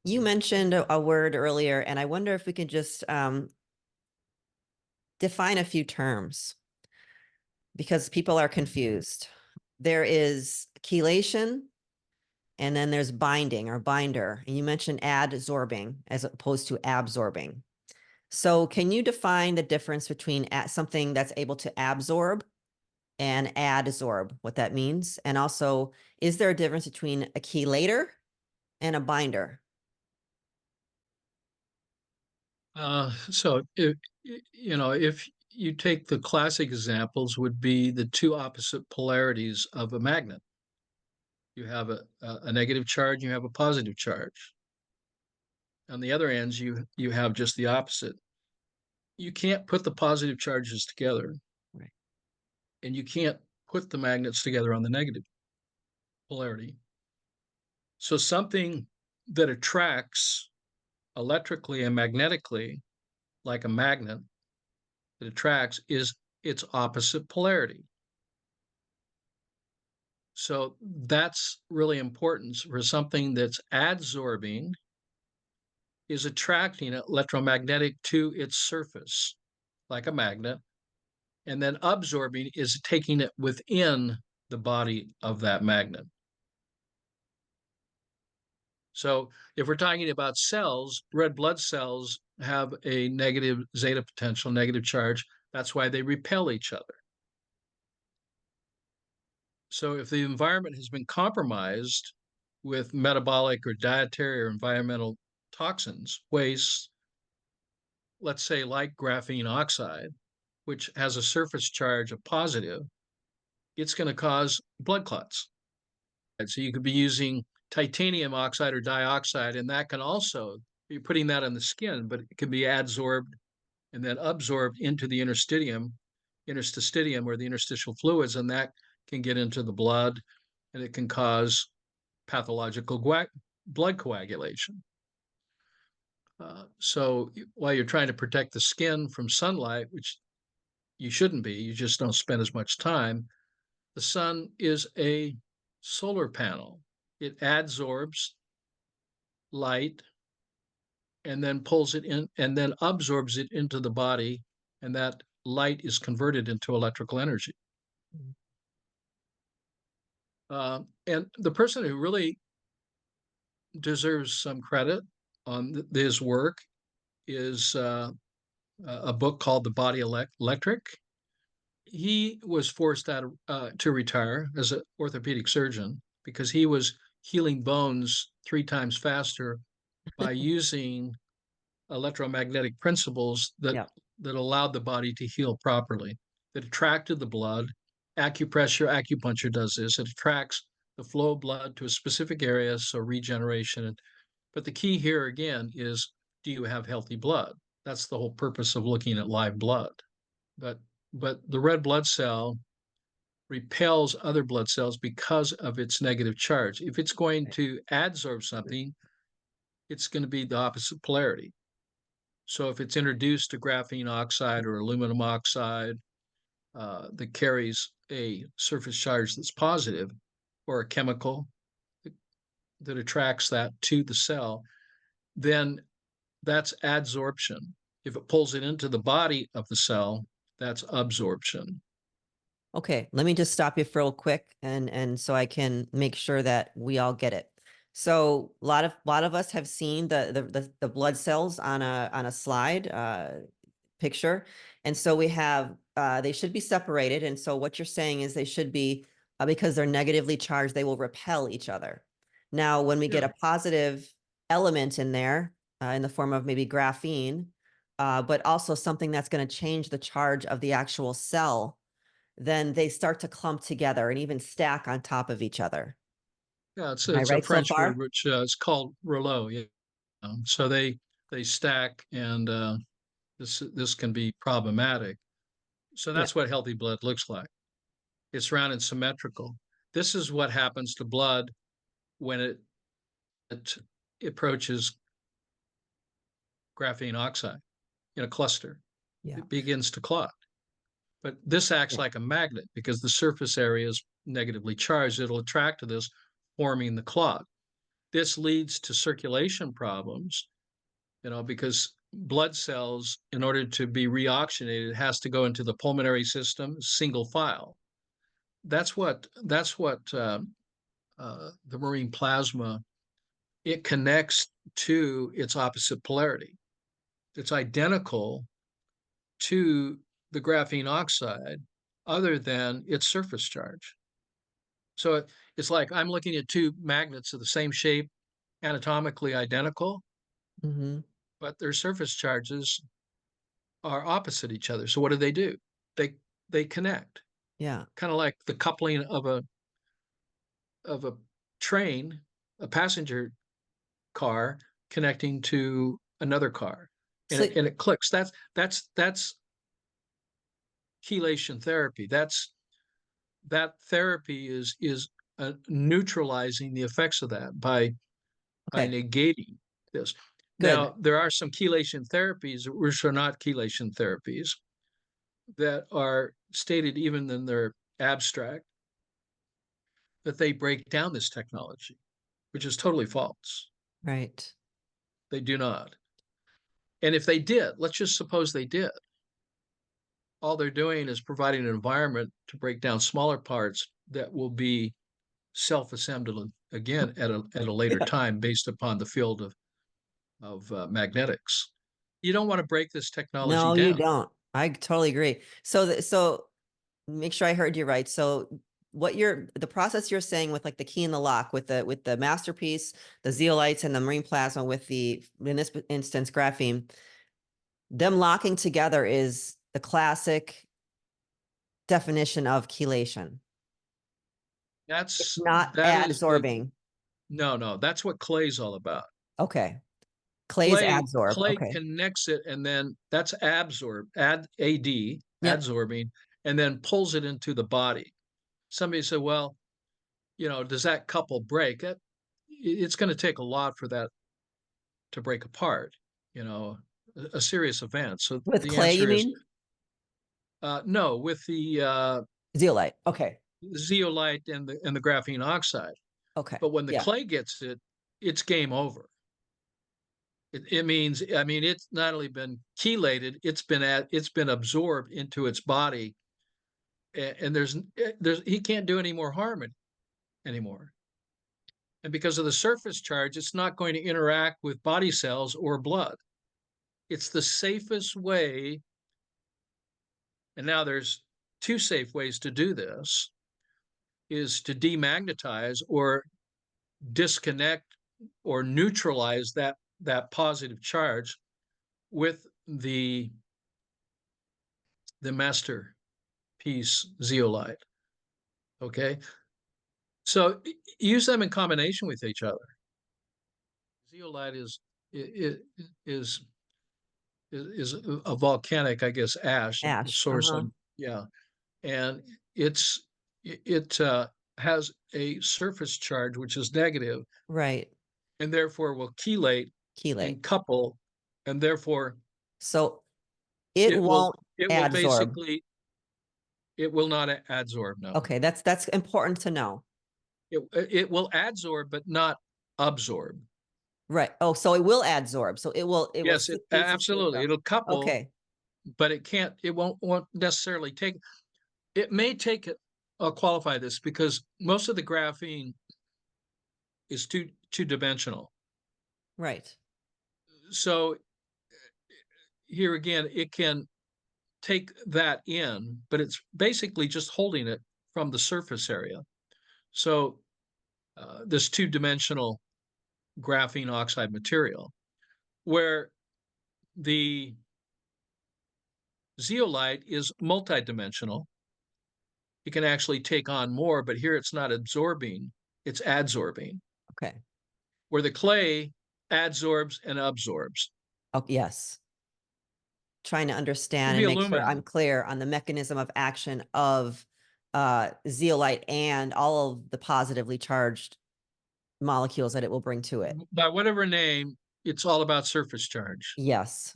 You mentioned a word earlier, and I wonder if we could just define a few terms because people are confused. There is chelation, and then there's binding or binder. And you mentioned adsorbing as opposed to absorbing. So can you define the difference between something that's able to absorb and adsorb, what that means? And also, is there a difference between a chelator and a binder? So if you take the classic examples would be the two opposite polarities of a magnet. You have a negative charge, you have a positive charge. On the other ends, you have just the opposite. You can't put the positive charges together, Right. and you can't put the magnets together on the negative polarity. So something that attracts electrically and magnetically, like a magnet that attracts, is its opposite polarity. So that's really important for something that's adsorbing is attracting electromagnetic to its surface, like a magnet, and then absorbing is taking it within the body of that magnet. So if we're talking about cells, red blood cells have a negative zeta potential, negative charge. That's why they repel each other. So if the environment has been compromised with metabolic or dietary or environmental toxins, waste, let's say like graphene oxide, which has a surface charge of positive, it's going to cause blood clots. And so you could be using titanium oxide or dioxide, and that can also, you're putting that on the skin, but it can be adsorbed and then absorbed into the interstitium or the interstitial fluids, and that can get into the blood and it can cause pathological blood coagulation. So while you're trying to protect the skin from sunlight, which you shouldn't be, you just don't spend as much time, the sun is a solar panel. It adsorbs light and then pulls it in and then absorbs it into the body, and that light is converted into electrical energy. And the person who really deserves some credit on his work is a book called The Body Electric. He was forced to retire as an orthopedic surgeon because he was healing bones 3 times faster by using electromagnetic principles Yeah. that allowed the body to heal properly, that attracted the blood. Acupuncture does this. It attracts the flow of blood to a specific area, so regeneration. But the key here again is, do you have healthy blood? That's the whole purpose of looking at live blood. But but the red blood cell repels other blood cells because of its negative charge. If it's going to adsorb something, it's going to be the opposite polarity. So if it's introduced to graphene oxide or aluminum oxide that carries a surface charge that's positive, or a chemical that attracts that to the cell, then that's adsorption. If it pulls it into the body of the cell, that's absorption. Okay, let me just stop you for real quick and so I can make sure that we all get it. So a lot of us have seen the blood cells on a slide picture. And so we have they should be separated. And so what you're saying is they should be because they're negatively charged, they will repel each other. Now, when we get Yeah. a positive element in there in the form of maybe graphene, but also something that's going to change the charge of the actual cell, then they start to clump together and even stack on top of each other. Yeah, it's Am I it's a right so French word far? which is called rouleau. Yeah. So they stack, and this can be problematic. So Yeah. that's what healthy blood looks like. It's round and symmetrical. This is what happens to blood when it approaches graphene oxide in a cluster. Yeah. It begins to clot. But this acts Yeah. like a magnet because the surface area is negatively charged. It'll attract to this, forming the clot. this leads to circulation problems, because blood cells, in order to be reoxygenated, has to go into the pulmonary system single file. That's what the marine plasma, it connects to its opposite polarity. It's identical to the graphene oxide, other than its surface charge. So it's like I'm looking at two magnets of the same shape, anatomically identical, Hmm. but their surface charges are opposite each other. So what do? They they connect, Yeah. kind of like the coupling of a train, a passenger car connecting to another car, and So, it clicks. That's chelation therapy. That therapy is neutralizing the effects of that by okay, negating this. good. Now, there are some chelation therapies which are not chelation therapies that are stated even in their abstract that they break down this technology, which is totally false. Right. They do not. And if they did, let's just suppose they did, all they're doing is providing an environment to break down smaller parts that will be self-assembled again at a later Yeah. time based upon the field of magnetics. You don't want to break this technology No, you down. don't. I totally agree. So make sure I heard you right. So the process you're saying with like the key in the lock with the masterpiece, the zeolites and the marine plasma with the, in this instance, graphene, them locking together is the classic definition of chelation. It's That's not that is the adsorbing. no, that's what clay's all about. Okay. Clay's Clay adsorb. clay Okay. connects it, and then that's absorb, Yep. adsorbing, and then pulls it into the body. Somebody said, well, does that couple break? It's going to take a lot for that to break apart, you know, a serious event. So With the clay, you answer is mean? no, with the Zeolite. Okay. zeolite and the graphene oxide. Okay. But when the Yeah. clay gets it, it's game over. It means, I mean, it's not only been chelated, it's been absorbed into its body, and there's he can't do any more harm anymore. And because of the surface charge, it's not going to interact with body cells or blood. It's the safest way. And now there's two safe ways to do this, is to demagnetize or disconnect or neutralize that positive charge with the masterpiece zeolite. Okay, so use them in combination with each other. Zeolite is is a volcanic, I guess, ash, the Ash. source Uh-huh. of, yeah, and it has a surface charge which is negative, Right. and therefore will chelate Chelate. and couple, and therefore So it it will won't it will adsorb. basically it will not adsorb. No, Okay, that's important to know. it will adsorb but not absorb. Right. Oh, so it will adsorb. So it will Yes, suffuse the absolutely. system. It'll couple, Okay. but it won't necessarily take. It may take it. I'll qualify this because most of the graphene is two dimensional. Right. So here again, it can take that in, but it's basically just holding it from the surface area. So this two-dimensional graphene oxide material, where the zeolite is multidimensional, it can actually take on more, but here it's not absorbing, it's adsorbing, Okay. where the clay adsorbs and absorbs. Oh, yes. Trying to Could understand be and make sure aluminum. I'm clear on the mechanism of action of zeolite and all of the positively charged molecules that it will bring to it. By whatever name, it's all about surface charge. Yes.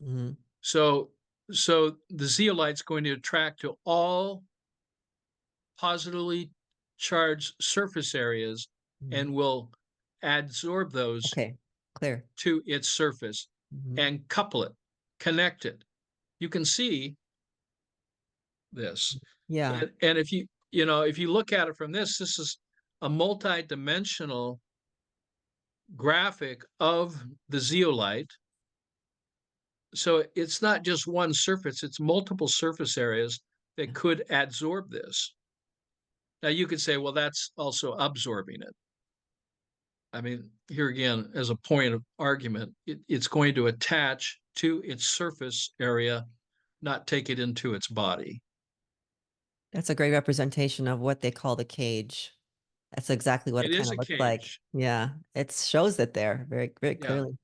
Hmm. So, so the zeolite's going to attract to all positively charged surface areas Hmm. and will adsorb those Okay, clear. to its surface Mhm. and couple it, connect it. You can see this. Yeah, And if if you look at it from this is a multi-dimensional graphic of the zeolite. So it's not just one surface, it's multiple surface areas that could adsorb this. Now you could say, well, that's also absorbing it. I mean, here again, as a point of argument, it's going to attach to its surface area, not take it into its body. that's a great representation of what they call the cage. That's exactly what It it kind is of a looks like. cage. Yeah, it shows it there very, very Yeah. clearly.